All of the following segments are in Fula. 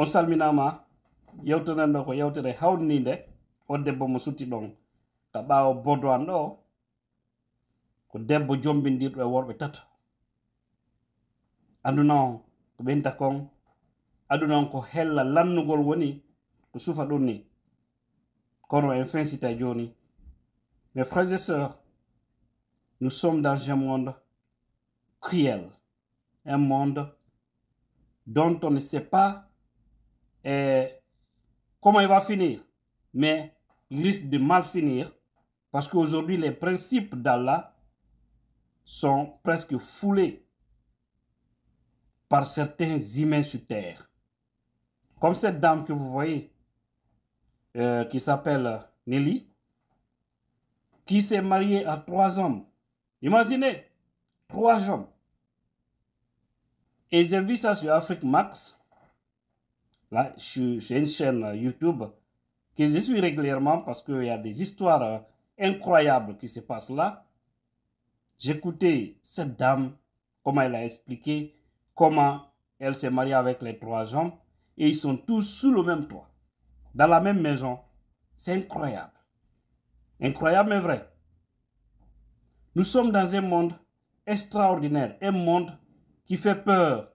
on salminama yewtenen ɗo ko yewtere hawnide o debbo mo sutti ɗon ka ɓaawo bodwan ɗo ko debbo jombindirɗo e worɓe tato aduna on ko ɓenta kon aduna on ko hella lannugol woni ko sufa ɗum ni kono en finsita joni. Mes frères et sœurs, nous sommes dans un monde cruel, un monde dont on ne sait pas comment il va finir, mais il risque de mal finir parce qu'aujourd'hui les principes d'Allah sont presque foulés par certains humains sur terre. Comme cette dame que vous voyez, qui s'appelle Nelly, qui s'est mariée à 3 hommes. Imaginez, 3 hommes. Et j'ai vu ça sur Afrique Max. Là, c'est une chaîne YouTube que je suis régulièrement parce qu'il y a des histoires incroyables qui se passent là. J'écoutais cette dame, comment elle a expliqué comment elle s'est mariée avec les 3 hommes et ils sont tous sous le même toit, dans la même maison. C'est incroyable. Incroyable mais vrai. Nous sommes dans un monde extraordinaire, un monde qui fait peur.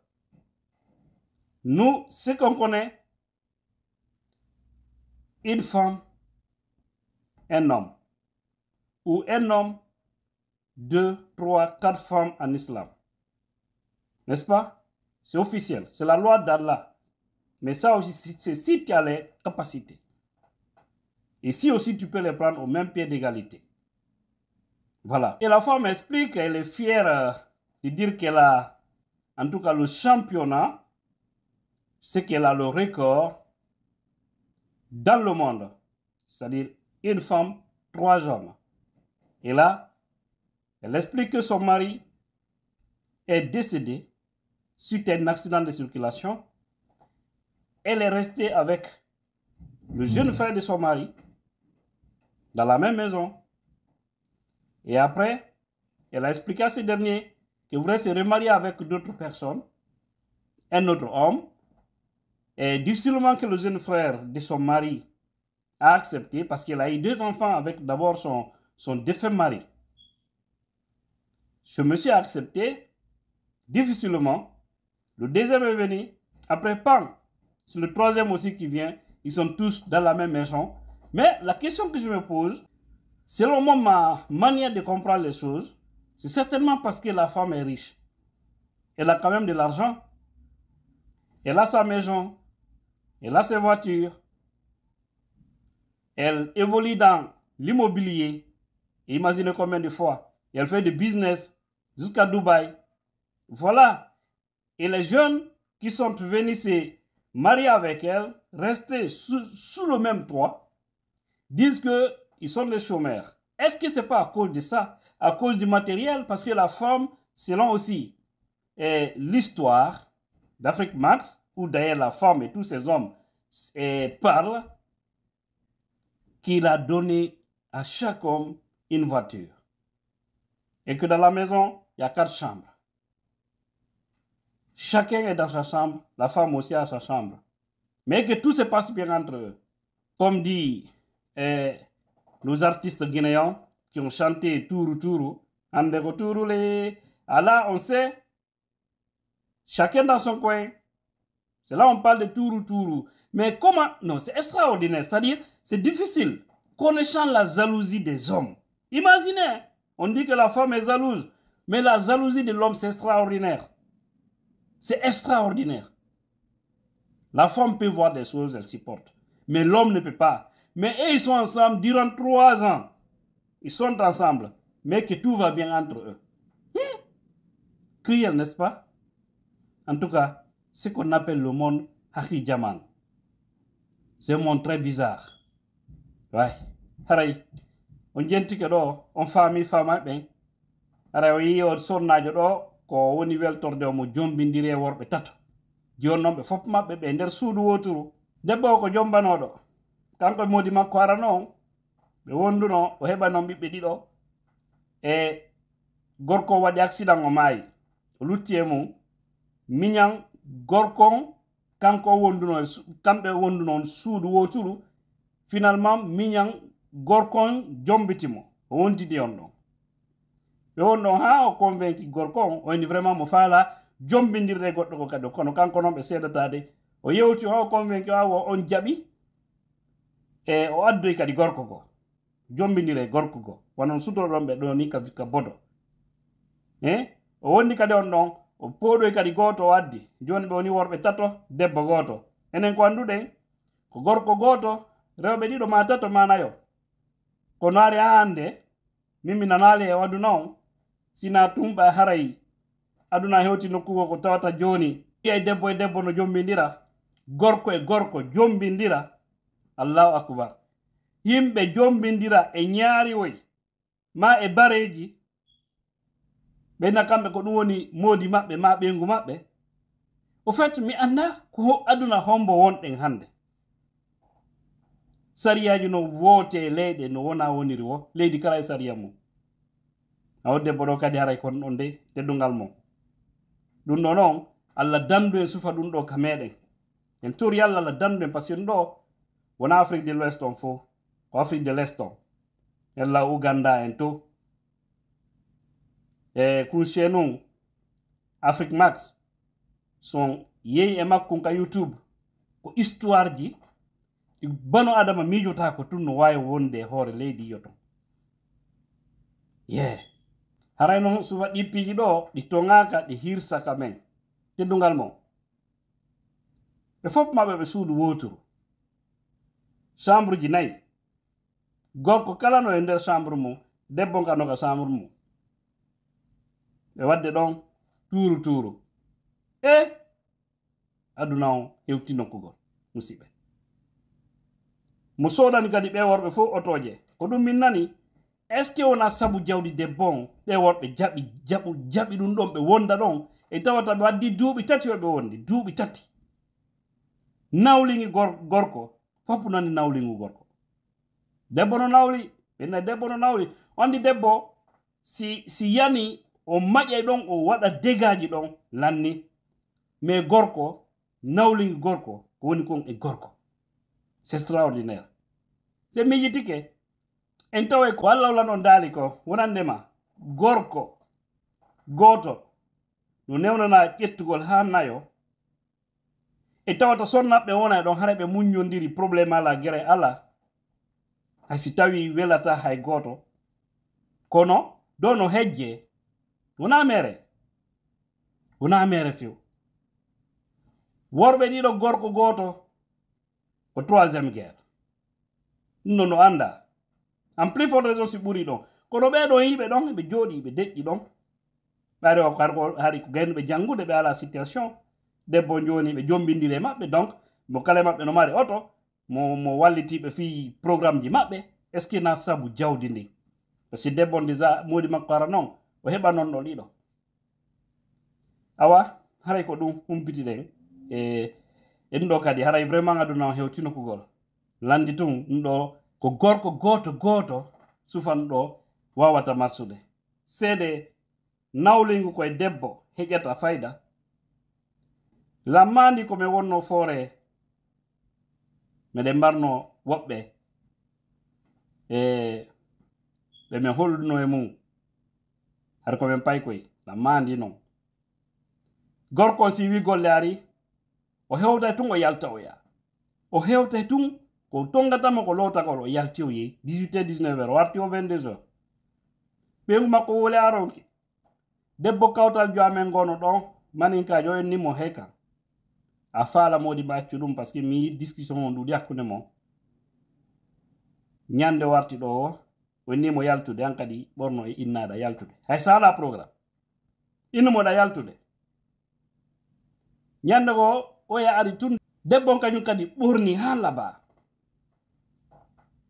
Nous, ce qu'on connaît, une femme, un homme. Ou un homme, 2, 3, 4 femmes en islam. N'est-ce pas? C'est officiel. C'est la loi d'Allah. Mais ça aussi, c'est si tu as les capacités. Ici aussi, tu peux les prendre au même pied d'égalité. Voilà. Et la femme explique qu'elle est fière de dire qu'elle a, en tout cas, le championnat, c'est qu'elle a le record dans le monde. C'est-à-dire une femme, 3 hommes. Et là, elle explique que son mari est décédé suite à un accident de circulation. Elle est restée avec le jeune frère de son mari dans la même maison. Et après, elle a expliqué à ce dernier qu'il voudrait se remarier avec d'autres personnes, un autre homme. Et difficilement que le jeune frère de son mari a accepté parce qu'elle a eu 2 enfants avec d'abord son défunt mari. Ce monsieur a accepté difficilement. Le deuxième est venu. Après, pam, c'est le 3e aussi qui vient. Ils sont tous dans la même maison. Mais la question que je me pose, selon moi, ma manière de comprendre les choses, c'est certainement parce que la femme est riche. Elle a quand même de l'argent. Elle a sa maison. Elle a ses voitures. Elle évolue dans l'immobilier. Imaginez combien de fois. Elle fait du business jusqu'à Dubaï. Voilà. Et les jeunes qui sont venus se marier avec elle, rester sous le même toit, disent qu'ils sont des chômeurs. Est-ce que ce n'est pas à cause de ça, à cause du matériel? Parce que la femme, selon aussi l'histoire d'Afrique Max, où d'ailleurs la femme et tous ces hommes parlent, qu'il a donné à chaque homme une voiture. Et que dans la maison, il y a 4 chambres. Chacun est dans sa chambre, la femme aussi a sa chambre. Mais que tout se passe bien entre eux. Comme dit nos artistes guinéens qui ont chanté Tourou Tourou, Andego Tourou les... Allah, on sait, chacun dans son coin. C'est là on parle de Tourou Tourou. Mais comment? Non, c'est extraordinaire. C'est-à-dire, c'est difficile. Connaissant la jalousie des hommes. Imaginez, on dit que la femme est jalouse. Mais la jalousie de l'homme, c'est extraordinaire. C'est extraordinaire. La femme peut voir des choses, elle supporte. Mais l'homme ne peut pas. Mais eux, ils sont ensemble durant 3 ans. Ils sont ensemble. Mais que tout va bien entre eux. Cruel, n'est-ce pas? En tout cas, ce qu'on appelle le monde Haki Jaman. C'est un monde très bizarre. Ouais. Haray. On dit que on famille ben. Haray, on son ko woni weltorde mo jombindiri e worɓe tato joni noon ɓe fof maɓɓe ɓe nder suudu woturu debbo ko jombanoɗo kanko e modi makko arano on ɓe wonduno o heɓa noon ɓiɓɓe ɗiɗo e gorko waɗi accident o maayi o lutti e mum miñan gorkon kanko wonduno kambe wonduno suudu woturu finalement miñan gorkon jombitimo o wontidi on ɗon ɓe won ɗon ha o convaincu gorkon o ni vraiment mo faala jombindirde goɗɗo ko kadi kono kanko noon ɓe seedatade o yewti ha o convaincu awo on jaɓi e o addoy kadi gorko go jombindire gorko go wonon sutoro ɗon ɓe ɗo ni ka bodo o wondi kadi on ɗon o pooɗoy kadi gooto o addi joni ɓe woni worɓe tato debbo gooto enen ko annduɗen ko gorko gooto rewɓe ɗiɗo ma tato ma nayo ko naari ha hande min mi nanaali e aduna on sina tumɓa haray aduna hewti nokkugo ko tawata joni e debbo no jombindira gorko e gorko jombindira allahu akbar yimɓe jombindira e ñaariwoy ma e bareji ɓeyna kamɓe ko ɗum woni moodi maɓɓe ma ɓengu maɓɓe au fait mi anda ko aduna hombo wonɗen hande sariyaji no woote leyɗe no wona woniri wo leydi kala e sariya mum awo debbo ɗo kadi haray kon ɗon nde teddungal mum ɗum ɗo noon allah dandu en sufa ɗum ɗo ka meɗen en tori allah allah dandu en par ce que ɗum ɗo wona afrique de l'ouest on fo ko afrique de l'est on ella uganda en to e kunsie nun afrique max son yeyi e makkum ka youtube ko histoire ji bano adama miijota ko tun no wawi wonde hoore leydi yoto haray no sufa ɗippiji ɗo ɗi tongaka ɗi hirsaka men teddungal mo ɓe fof maɓɓe ɓe suudu woturu chambre ji 4 gorko kala no e nder chambre mum debbo kano ka chambre mum ɓe wadde ɗon tuuru aduna o hewti nokkugol musidɓe mo sodani kadi ɓe worɓe fof otoje ko ɗum min nani est ce que wona sabu jawdi debbo on ɓe worɓe jaɓi ɗum ɗon ɓe wonda ɗon e tawata ɓe waddi duuɓi 3 ɓe wondi duuɓi 3 nawliŋi gorko foppu nani nawliŋu gorko debbo no nawli ɓenna debbo no nawli ondi debbo si yani o maƴay ɗon o waɗa dégaji ɗon lanni mais gorko nawliŋi gorko ko woni kon e gorko c'est extraordinaire se miijitike en taway ko allah wlan on daali ko wonandema gorko gooto no newnana ƴettugol ha nayo e tawata sonnaɓe wona ɗon hara ɓe muññodiri probléme ala guere ala hay si tawi welata hay gooto kono do no hejje wona mere few worɓe ɗiɗo gorko gooto ko 3e guerre ɗum no anda en plus forte raison si ɓuri ɗon kono ɓeɗo yiɓe ɗon ɓe jooɗi ɓe deƴƴi ɗon ɓari o hari ko gaynuɓe janngude ɓe ala situation debbo joni ɓe jombindire maɓɓe donc mo kala maɓɓe no mari oto mo wallitiɓe fi programme ji maɓɓe est ce que na sabu jawdi ndi par ce que debbo déjà modi makko ara noon o heɓa noon ɗo ɗiɗo awa haray ko ɗum humpitiɗen e ɗum ɗo kadi haray vraiment aduna o hewtinokugol landi tun ɗum ɗo ko gorko gooto sufan ɗo wawata marsude seede nawlingu koye debbo heƴata fayda lammandi ko mi wonno foore meɗen mbarno woɓɓe ɓe min holluno e mum har komin paykoy lammandi noon gorko si wi golle ari o hewtay tun o yalta o yaa o hewtay tun ko tongatama ko lowtagol o yalti o yehi 18h-19h o warti o 22h ɓengu makko wole aronke debbo kawtal jo amen gono ɗon maninkajo en nimo heka a faala modi ɓe accu ɗum par ce que mi yi discussion on ɗuɗi hakkude mon ñande warti ɗo o nimo yaltude an kadi ɓorno e innaɗa yaltude hay sala programme innumoɗa yaltude ñande ko oya ari tun debbo kañum kadi ɓurni ha laba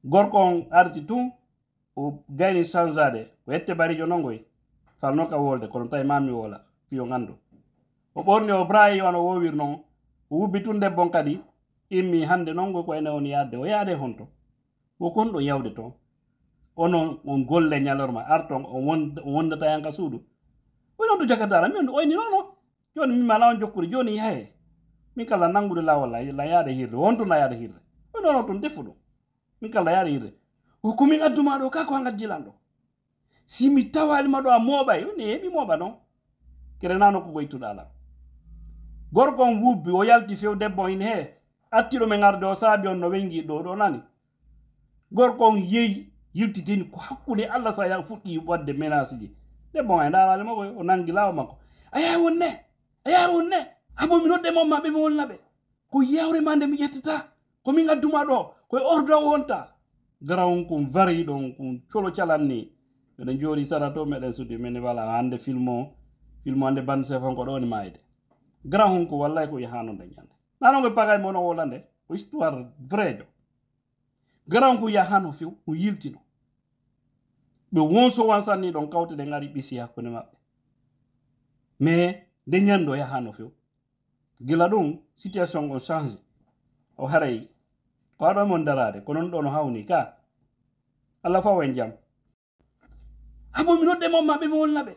gorko on arti tun o gayni changeade ko yette barijo nongoy falno ka wolde kono tawi mami wola fiyo gandu o ɓorni o brayi on o wowir noon o wubbi tun debbon kadi immi hande nongoy ko ene on yadde o yaade honto o kon ɗo yawde toon onon on golle ñalorma arton o wondata yanka suudu oy noon to jakatala mi oyni nono joni mimala on jokkude joni yahe min kala nangude lawol la yaade hirde wonto la yaade hirde non ton defu ɗum min kala yaade hirde ko min adduma ɗo kako han addilan ɗo si mi tawalima ɗo a mooɓay ne mi mooɓa non kerenano ko goytuɗa alam gorko on wubbi o yalti few debbo in he attiɗo men arde o saabi on no wengi ɗo nani gorko on yeyi yiltiteni ko hakkude allah sa ya fuɗɗi wadde menace ji debbo e darale makko o nangi lawa makko aya wonne habo mi nodde mom maɓe mi wolnaɓe ko yewre ma nde mi yettata ko min adduma ɗo koye ordre wonta garawon kum vari ɗon kum colo calanni meɗen jooɗi sara to meɗen suddi men wala hande film hande bande sefon ko ɗoni mayde grand hunko wallay ko yahano nde ñande nanon koye pagay mono wolande ko histoire vrai jo grand ko yahano few ko yiltino ɓe wonso wansanni ɗon kawte ɗe ngari ɓisi hakkude maɓɓe mais nde ñando yahano few gila ɗum situation on change o haray ko haɗo mon darade ko non ɗon hawni ka allah faw en jam habo mi nodde mom maɓe mi wolnaɓe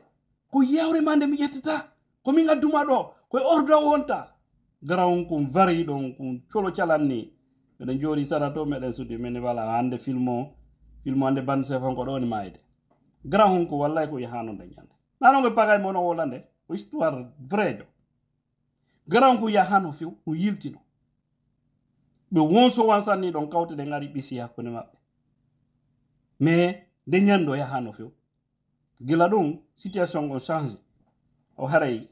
ko yewre ma nde mi yettata ko min adduma ɗo koye ordre wonta garawon kum vari ɗon kum colo calanni meɗen jooɗi sara to meɗen suddi men wala hande film hande bande sefon ko ɗoni mayde grand hunko wallay ko yahano nde ñande nanon koye pagay mono wolande ko histoire vrai jo grand ko yahano few ko yiltino ɓe wonso wansanni ɗon kawte ɗe ngari ɓisi hakkude maɓɓe mais nde ñando yahano few gila ɗum situation on change o haray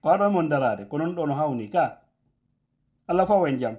ko haɗo mon darade ko non ɗon hawni ka allah faw en jam